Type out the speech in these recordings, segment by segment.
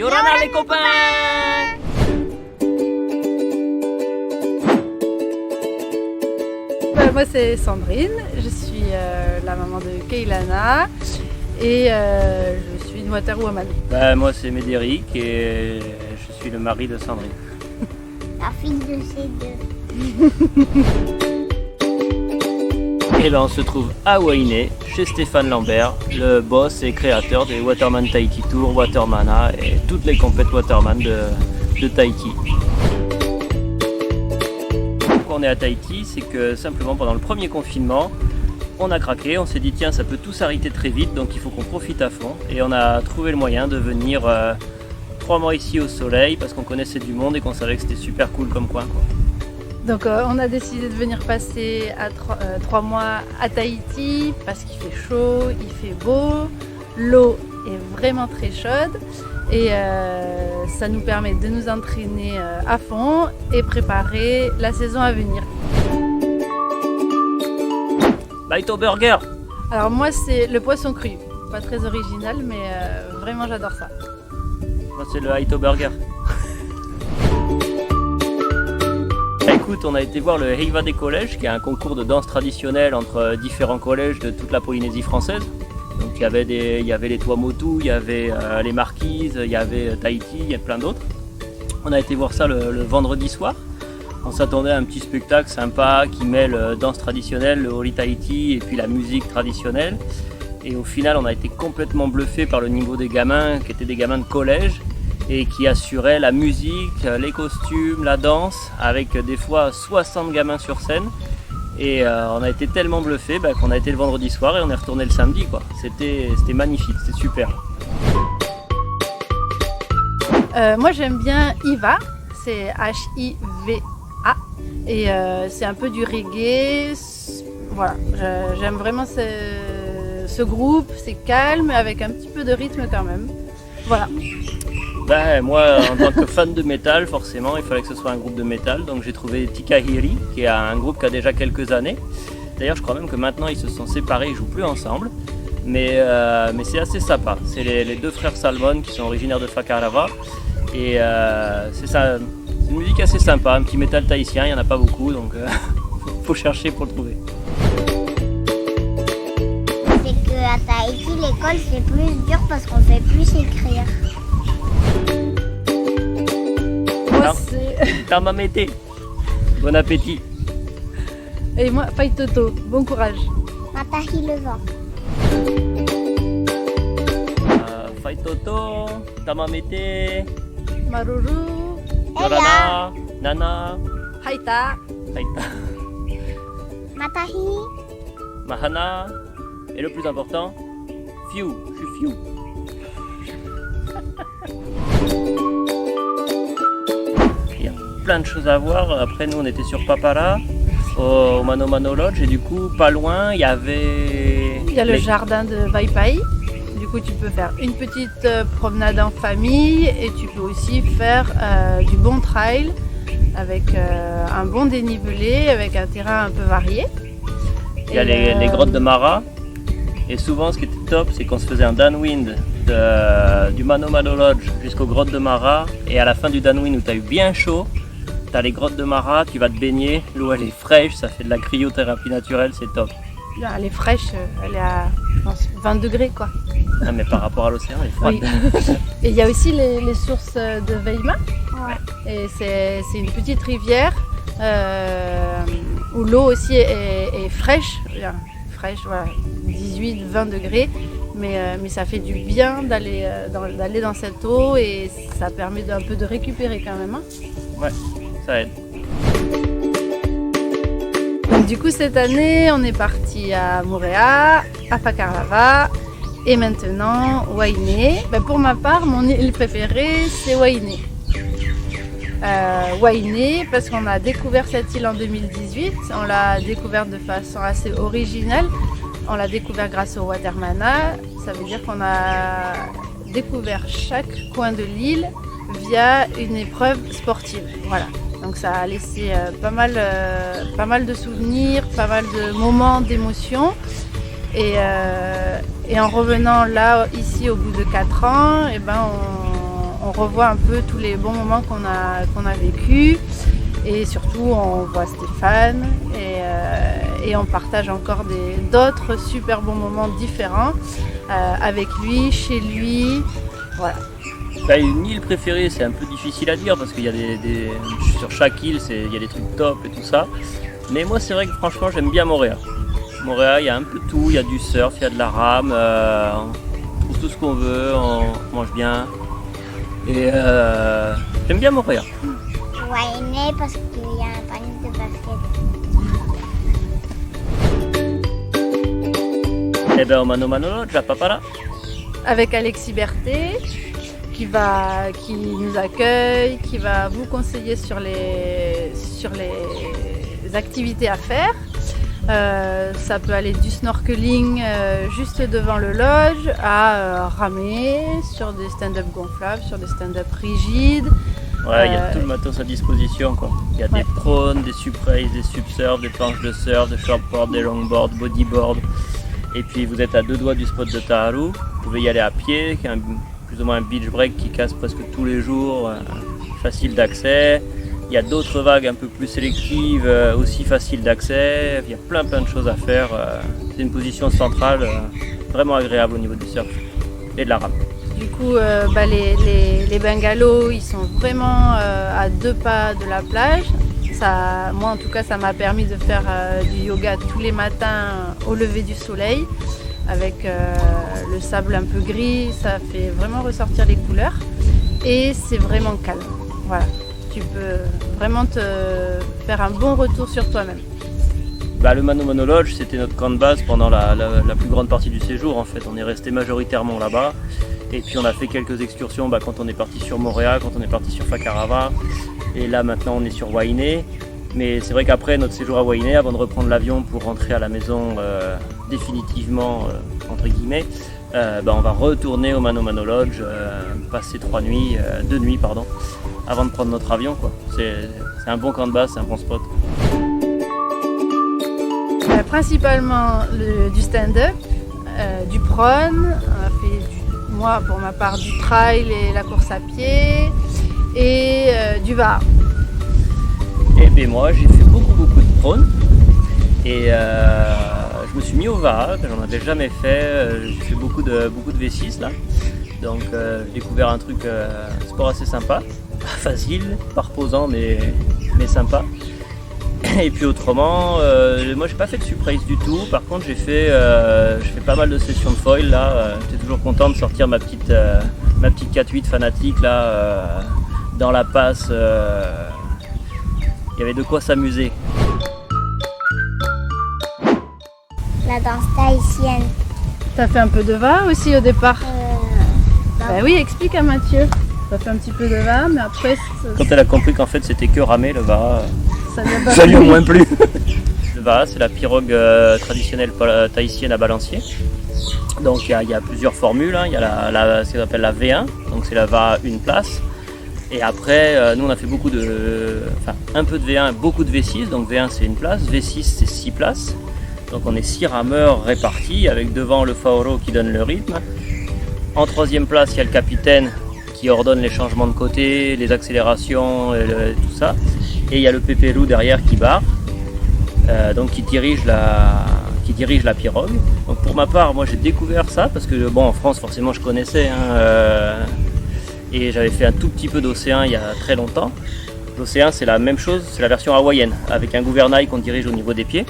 Yorana les copains! Moi c'est Sandrine, je suis la maman de Keilana et je suis une waterwoman. Moi c'est Médéric et je suis le mari de Sandrine. La fille de ces deux. Et là on se trouve à Wainé, chez Stéphane Lambert, le boss et créateur des Waterman Tahiti Tour, Watermana et toutes les compètes Waterman de Tahiti. Pourquoi on est à Tahiti, c'est que simplement pendant le premier confinement, on a craqué, on s'est dit tiens ça peut tout s'arrêter très vite donc il faut qu'on profite à fond et on a trouvé le moyen de venir 3 mois ici au soleil parce qu'on connaissait du monde et qu'on savait que c'était super cool comme coin, quoi. Donc on a décidé de venir passer 3 mois à Tahiti parce qu'il fait chaud, il fait beau, l'eau est vraiment très chaude et ça nous permet de nous entraîner à fond et préparer la saison à venir. Baito Burger! Alors moi c'est le poisson cru, pas très original mais vraiment j'adore ça. Moi c'est le Haito Burger. Écoute, on a été voir le Heiva des collèges, qui est un concours de danse traditionnelle entre différents collèges de toute la Polynésie française. Donc il y avait les Tuamotu, il y avait les Marquises, il y avait Tahiti, il y a plein d'autres. On a été voir ça le vendredi soir. On s'attendait à un petit spectacle sympa qui mêle danse traditionnelle, le Hori Tahiti et puis la musique traditionnelle. Et au final, on a été complètement bluffé par le niveau des gamins, qui étaient des gamins de collège, et qui assuraient la musique, les costumes, la danse, avec des fois 60 gamins sur scène. Et on a été tellement bluffés qu'on a été le vendredi soir et on est retourné le samedi, quoi. C'était magnifique, c'était super. Moi j'aime bien Hiva, c'est H-I-V-A et c'est un peu du reggae. Voilà, j'aime vraiment ce groupe, c'est calme avec un petit peu de rythme quand même. Voilà. Moi, en tant que fan de métal, forcément, il fallait que ce soit un groupe de métal. Donc j'ai trouvé Tikahiri, qui est un groupe qui a déjà quelques années. D'ailleurs, je crois même que maintenant, ils se sont séparés, ils jouent plus ensemble. Mais c'est assez sympa. C'est les deux frères Salmon qui sont originaires de Fakarava. Et c'est une musique assez sympa, un petit métal tahitien, il n'y en a pas beaucoup, donc faut chercher pour le trouver. C'est qu'à Tahiti, l'école c'est plus dur parce qu'on fait plus écrire. Moi c'est... Tamamete, bon appétit. Et moi, Faitoto, bon courage. Matahi le vent. Faitoto, Tamamete, Maruru, Yorana, Nana, Haita. Haita, Matahi. Mahana, et le plus important, Fiu, je suis Fiu. Il y a plein de choses à voir. Après, nous, on était sur Papara, au Mano Mano Lodge, et du coup, pas loin, il y avait... Il y a le jardin de Vaipai. Du coup, tu peux faire une petite promenade en famille et tu peux aussi faire du bon trail avec un bon dénivelé, avec un terrain un peu varié. Il y a les grottes de Mara. Et souvent, ce qui était top, c'est qu'on se faisait un downwind du Mano Mano Lodge jusqu'aux grottes de Mara. Et à la fin du downwind où tu as eu bien chaud, tu as les grottes de Mara, tu vas te baigner. L'eau, elle est fraîche, ça fait de la cryothérapie naturelle, c'est top. Elle est fraîche, elle est à je pense, 20 degrés quoi. Ah, mais par rapport à l'océan, elle est froide. Oui. Et il y a aussi les sources de Veima. Ouais. Et c'est une petite rivière où l'eau aussi est fraîche. Fraîche, voilà, 18-20 degrés. Mais ça fait du bien d'aller dans cette eau et ça permet d'un peu de récupérer quand même. Hein. Ouais, ça aide. Donc, du coup, cette année, on est parti à Moorea, à Fakarava et maintenant Wainé. Pour ma part, mon île préférée, c'est Wainé. Wainé, parce qu'on a découvert cette île en 2018. On l'a découverte de façon assez originale. On l'a découvert grâce au Watermana. Ça veut dire qu'on a découvert chaque coin de l'île via une épreuve sportive. Voilà. Donc ça a laissé pas mal de souvenirs, pas mal de moments d'émotion. Et en revenant là, ici, au bout de 4 ans, on revoit un peu tous les bons moments qu'on a vécus. Et surtout, on voit Stéphane et on partage encore d'autres super bons moments différents avec lui, chez lui. Voilà. Une île préférée, c'est un peu difficile à dire parce qu'il y a sur chaque île, il y a des trucs top et tout ça. Mais moi, c'est vrai que franchement, j'aime bien Moorea. Moorea, il y a un peu tout, il y a du surf, il y a de la rame, on trouve tout ce qu'on veut, on mange bien. Et j'aime bien Moorea. Wainé parce qu'il y a un panier de basket. Et bien au Mano Mano Lodge à Papara. Avec Alexis Berthet qui nous accueille, qui va vous conseiller sur les activités à faire. Ça peut aller du snorkeling juste devant le lodge à ramer sur des stand-up gonflables, sur des stand-up rigides. Ouais, il y a tout le matos à disposition, quoi. Il y a des prones, des supraces, des subsurf, des planches de surf, des shortboards, des longboards, bodyboards. Et puis vous êtes à 2 doigts du spot de Taharu. Vous pouvez y aller à pied, qui est plus ou moins un beach break qui casse presque tous les jours, facile d'accès. Il y a d'autres vagues un peu plus sélectives, aussi faciles d'accès. Il y a plein de choses à faire. C'est une position centrale vraiment agréable au niveau du surf et de la rame. Du coup, les bungalows, ils sont vraiment à 2 pas de la plage. Moi, en tout cas, ça m'a permis de faire du yoga tous les matins au lever du soleil. Avec le sable un peu gris, ça fait vraiment ressortir les couleurs. Et c'est vraiment calme. Voilà. Tu peux vraiment te faire un bon retour sur toi-même. Le Mano Mano Lodge, c'était notre camp de base pendant la plus grande partie du séjour. En fait, on est resté majoritairement là-bas. Et puis on a fait quelques excursions quand on est parti sur Moorea, quand on est parti sur Fakarava. Et là maintenant on est sur Wainé. Mais c'est vrai qu'après notre séjour à Wainé, avant de reprendre l'avion pour rentrer à la maison définitivement, entre guillemets, on va retourner au Mano Mano Lodge, passer 2 nuits, avant de prendre notre avion, quoi. C'est un bon camp de base, c'est un bon spot. Principalement du stand-up, du prone, on a fait moi pour ma part du trail et la course à pied et du VAR. Et bien moi j'ai fait beaucoup de prone et je me suis mis au VAR, que j'en avais jamais fait, j'ai fait beaucoup de V6 là. Donc j'ai découvert un sport assez sympa, pas facile, pas reposant mais sympa. Et puis autrement, moi j'ai pas fait de suprace du tout. Par contre je fais pas mal de sessions de foil là. J'étais toujours content de sortir ma petite 4-8 fanatique là dans la passe. Il y avait de quoi s'amuser. La danse tahitienne. T'as fait un peu de VAR aussi au départ? Oui, explique à Mathieu. T'as fait un petit peu de VAR, mais après... Quand elle a compris qu'en fait c'était que ramer le VAR, ça lui a moins plu. Le VAR, c'est la pirogue traditionnelle tahitienne à balancier. Donc il y a plusieurs formules, hein. Il y a ce qu'on appelle la V1, donc c'est la VAR une place. Et après, nous on a fait un peu de V1, beaucoup de V6, donc V1 c'est une place, V6 c'est 6 places. Donc on est 6 rameurs répartis avec devant le Faoro qui donne le rythme. En 3e place, il y a le capitaine qui ordonne les changements de côté, les accélérations, tout ça. Et il y a le pépérou derrière qui barre, donc qui dirige la pirogue. Donc pour ma part, moi j'ai découvert ça parce que en France forcément je connaissais, et j'avais fait un tout petit peu d'océan il y a très longtemps. L'océan c'est la même chose, c'est la version hawaïenne avec un gouvernail qu'on dirige au niveau des pieds.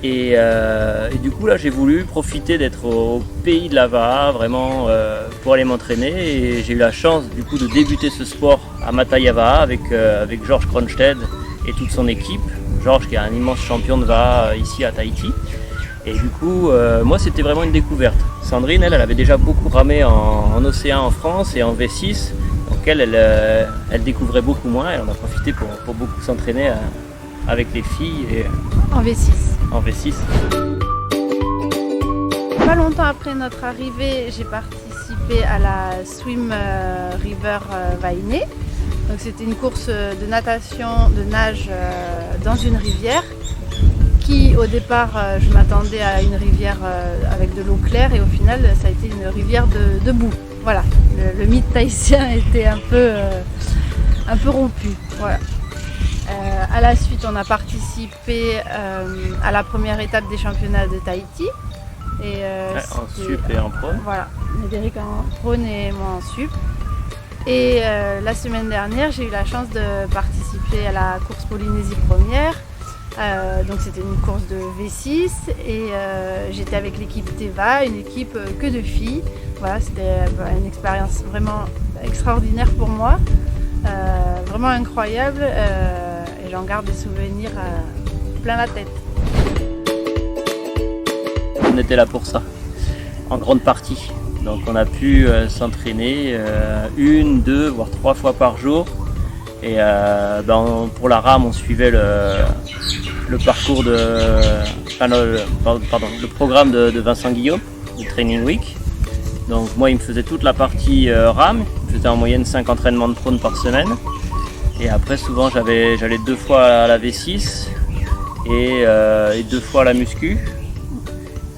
Et du coup là j'ai voulu profiter d'être au pays de la VAR vraiment pour aller m'entraîner, et j'ai eu la chance du coup de débuter ce sport à Matayava avec Georges Kronstedt et toute son équipe. Georges qui est un immense champion de VAR ici à Tahiti. Et du coup moi c'était vraiment une découverte. Sandrine elle avait déjà beaucoup ramé en océan en France et en V6, donc elle découvrait beaucoup moins, et on a profité pour beaucoup s'entraîner avec les filles et en V6. En V6. Pas longtemps après notre arrivée, j'ai participé à la Swim River Wainé. Donc c'était une course de natation, de nage dans une rivière qui au départ je m'attendais à une rivière avec de l'eau claire, et au final ça a été une rivière de boue. Voilà. le mythe tahitien était un peu rompu. Voilà. À la suite, on a participé à la première étape des championnats de Tahiti. Et, en sup et en prône. Voilà, Médéric en prône et moi en sup. Et la semaine dernière, j'ai eu la chance de participer à la course Polynésie première. Donc c'était une course de V6 et j'étais avec l'équipe Teva, une équipe que de filles. Voilà, c'était une expérience vraiment extraordinaire pour moi, vraiment incroyable et j'en garde des souvenirs plein la tête. On était là pour ça, en grande partie. Donc on a pu s'entraîner 1, 2, voire 3 fois par jour. Et pour la rame, on suivait le parcours le programme de Vincent Guillaume, du Training Week. Donc moi, il me faisait toute la partie rame. Il me faisait en moyenne 5 entraînements de prône par semaine. Et après, souvent, j'allais 2 fois à la V6 et 2 fois à la muscu.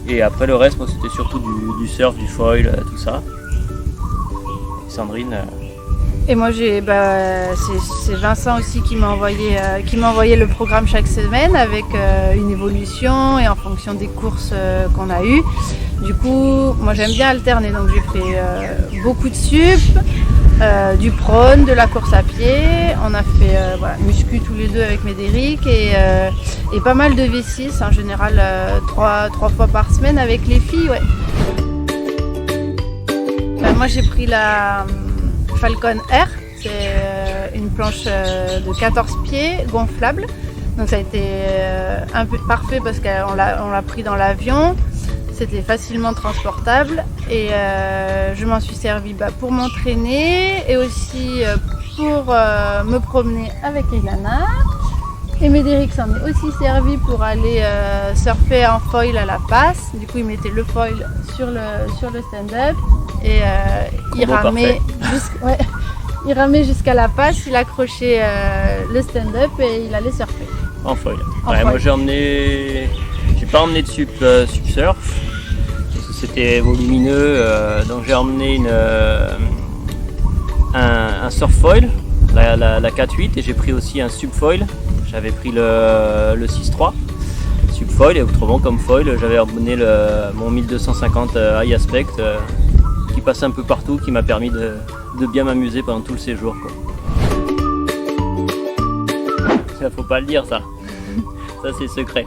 Et après, le reste, moi, c'était surtout du surf, du foil, tout ça. Et Sandrine. Et moi, c'est Vincent aussi qui m'a envoyé le programme chaque semaine avec une évolution et en fonction des courses qu'on a eues. Du coup, moi j'aime bien alterner, donc j'ai fait beaucoup de sup, du prône, de la course à pied. On a fait muscu tous les deux avec Médéric et pas mal de V6, en général 3 fois par semaine avec les filles. Ouais. Moi j'ai pris la Falcon R, c'est une planche de 14 pieds gonflable. Donc ça a été un peu parfait parce qu'on l'a pris dans l'avion. C'était facilement transportable et je m'en suis servi pour m'entraîner et aussi pour me promener avec Elana. Et Médéric s'en est aussi servi pour aller surfer en foil à la passe. Du coup, il mettait le foil sur le stand-up et il ramait jusqu'à la passe, il accrochait le stand-up et il allait surfer. En foil. Moi, j'ai pas emmené de sup surf parce que c'était volumineux, donc j'ai emmené un surf foil, la 4.8, et j'ai pris aussi un sub foil. J'avais pris le 6.3 sub foil et autrement comme foil, j'avais emmené mon 1250 high aspect qui passe un peu partout, qui m'a permis de bien m'amuser pendant tout le séjour, quoi. Ça, faut pas le dire, ça c'est secret.